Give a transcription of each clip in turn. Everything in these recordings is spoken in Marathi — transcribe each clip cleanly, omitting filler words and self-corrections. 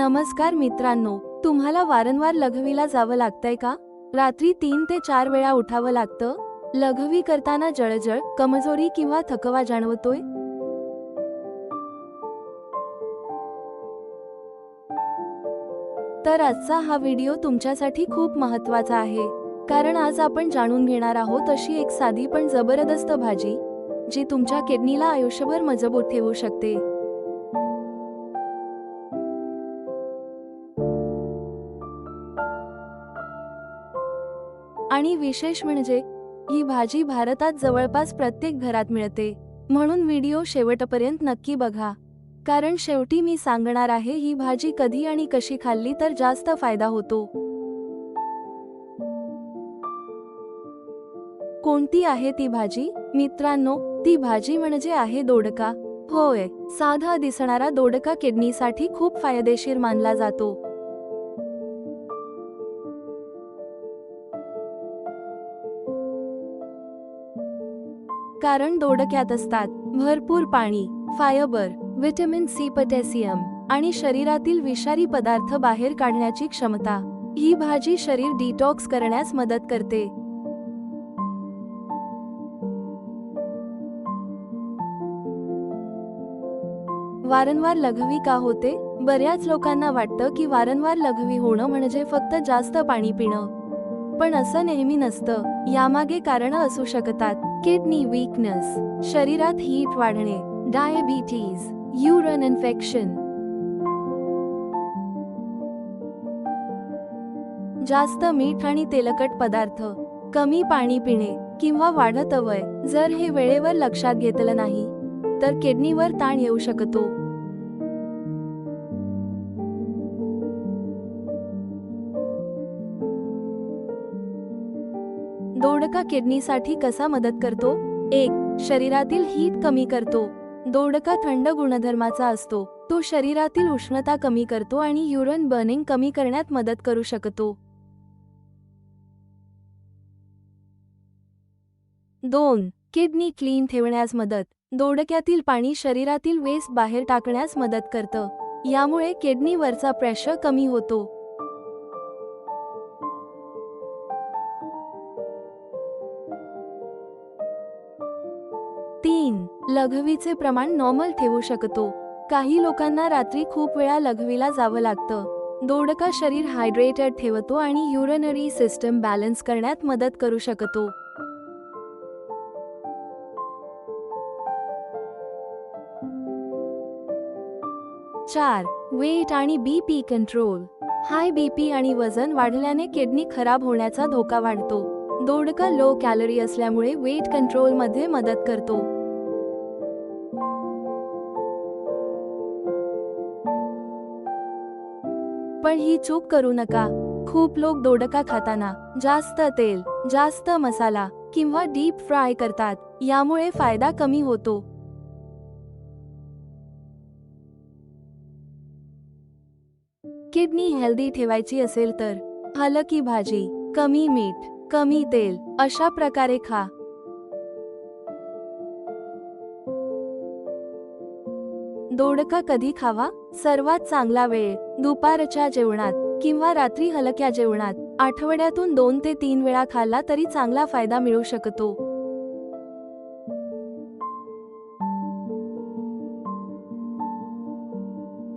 नमस्कार मित्रांनो, तुम्हाला वारंवार लघवीला जावं लागतंय का? रात्री 3 ते 4 वेळा उठावं लागतं? लघवी करताना जळजळ, कमजोरी किंवा थकवा जाणवतोय? तर आजचा हा व्हिडिओ तुमच्यासाठी खूप महत्त्वाचा आहे, कारण आज आपण जाणून घेणार आहोत अशी एक साधी पण जबरदस्त भाजी, जी तुमच्या किडनीला आयुष्यभर मजबूत ठेवू शकते. आणि विशेष म्हणजे ही भाजी भारतात जवळपास प्रत्येक घरात मिळते. म्हणून व्हिडिओ शेवटपर्यंत नक्की बघा, कारण शेवटी मी सांगणार आहे ही भाजी कधी आणि कशी खाल्ली तर जास्त फायदा होतो. कोणती आहे ती भाजी? मित्रांनो, ती भाजी म्हणजे आहे दोडका. होय, साधा दिसणारा दोडका किडनीसाठी खूप फायदेशीर मानला जातो. कारण दोडक्यात असतात भरपूर पाणी, फायबर, व्हिटॅमिन सी, पोटॅशियम आणि शरीरातील विषारी पदार्थ बाहेर काढण्याची क्षमता. ही भाजी शरीर डिटॉक्स करण्यास मदत करते. वारंवार लघवी का होते? बऱ्याच लोकांना वाटतं की वारंवार लघवी होणं म्हणजे फक्त जास्त पाणी पिणं. पण असं नेहमी नसतं. यामागे कारणं असू शकतात. किडनी वीकनेस, शरीरात हीट वाढणे, डायबिटीज, युरिन इन्फेक्शन, जास्त मीठ आणि तेलकट पदार्थ, कमी पाणी पिणे किंवा वाढत वय. जर हे वेळेवर लक्षात घेतलं नाही तर किडनीवर ताण येऊ शकतो. दोडका किडनीसाठी कसा मदत करतो? 1. शरीरातील हीट कमी करतो. दोडका थंड गुणधर्माचा असतो. तो शरीरातील उष्णता कमी करतो आणि युरिन बर्निंग कमी करण्यात मदत करू शकतो. 2. किडनी क्लीन ठेवण्यास मदत. दोडक्यातील पाणी शरीरातील वेस्ट बाहेर टाकण्यास मदत करतं. यामुळे किडनीवरचा प्रेशर कमी होतो. 3. लघवीचे प्रमाण नॉर्मल ठेवू शकतो. काही लोकांना रात्री खूप वेळा लघवीला जावं लागतं. दोडका शरीर हायड्रेटेड ठेवतो आणि युरिनरी सिस्टम बॅलन्स करण्यात मदत करू शकतो. 4. वेट आणि बीपी कंट्रोल. हाय बीपी आणि वजन वाढल्याने किडनी खराब होण्याचा धोका वाढतो. दोडका लो कॅलरी असल्यामुळे वेट कंट्रोल मध्ये मदत करतो. पण ही चूक करू नका. खूप लोक दोडका खाताना जास्त तेल, जास्त मसाला किंवा डीप फ्राय करतात. यामुळे फायदा कमी होतो. किडनी हेल्दी ठेवायची असेल तर हलकी भाजी, कमी मीठ, कमी तेल अशा प्रकारे खा. दोडका कधी खावा? सर्वात चांगला वेळ दुपारच्या जेवणात किंवा रात्री हलक्या जेवणात. आठवड्यातून 2 ते 3 वेळा खाल्ला तरी चांगला फायदा मिळू शकतो.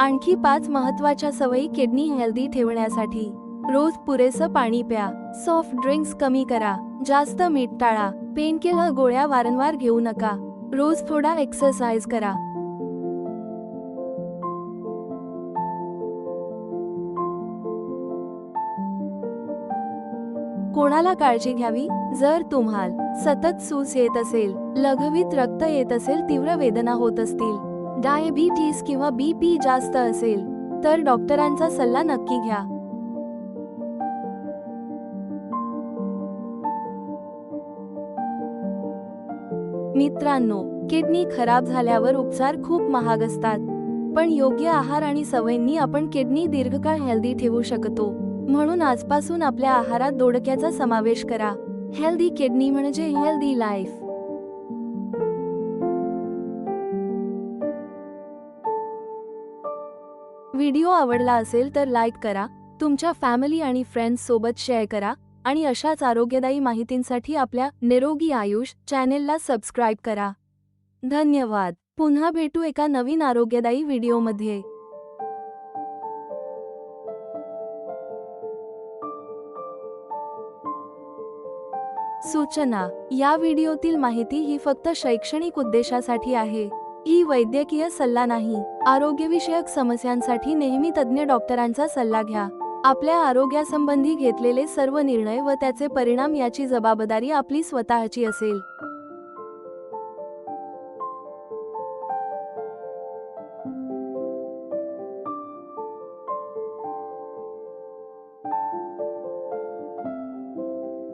आणखी 5 महत्त्वाच्या सवयी किडनी हेल्दी ठेवण्यासाठी. रोज पुरेसं पाणी प्या. सॉफ्ट ड्रिंक्स कमी करा. जास्त मीठ टाळा. पेनकिलर गोळ्या वारंवार घेऊ नका. रोज थोडा एक्सरसाइज करा. कोणाला काळजी घ्यावी? जर तुम्हाला सतत सूज येत असेल, लघवीत रक्त येत असेल, तीव्र वेदना होत असतील, डायबिटीज किंवा बीपी जास्त असेल, तर डॉक्टरांचा सल्ला नक्की घ्या. मित्रांनो, किडनी खराब झाल्यावर उपचार खूप महाग असतात. पण योग्य आहार आणि सवयींनी आपण किडनी दीर्घकाळ हेल्दी ठेवू शकतो. म्हणून आजपासून आपल्या आहारात दोडक्याचा समावेश करा. हेल्दी किडनी म्हणजे हेल्दी लाईफ. व्हिडिओ आवडला असेल तर लाईक करा, तुमच्या फॅमिली आणि फ्रेंड्स सोबत शेअर करा आणि अशाच आरोग्यदायी माहितींसाठी आपल्या निरोगी आयुष चॅनेलला सबस्क्राईब करा. धन्यवाद. पुन्हा भेटू एका नवीन आरोग्यदायी व्हिडिओमध्ये. सूचना: या व्हिडिओतील माहिती ही फक्त शैक्षणिक उद्देशासाठी आहे. ही वैद्यकीय सल्ला नाही. आरोग्यविषयक समस्यांसाठी नेहमी तज्ज्ञ डॉक्टरांचा सल्ला घ्या. आपल्या आरोग्यासंबंधी घेतलेले सर्व निर्णय व त्याचे परिणाम याची जबाबदारी आपली स्वतःची असेल.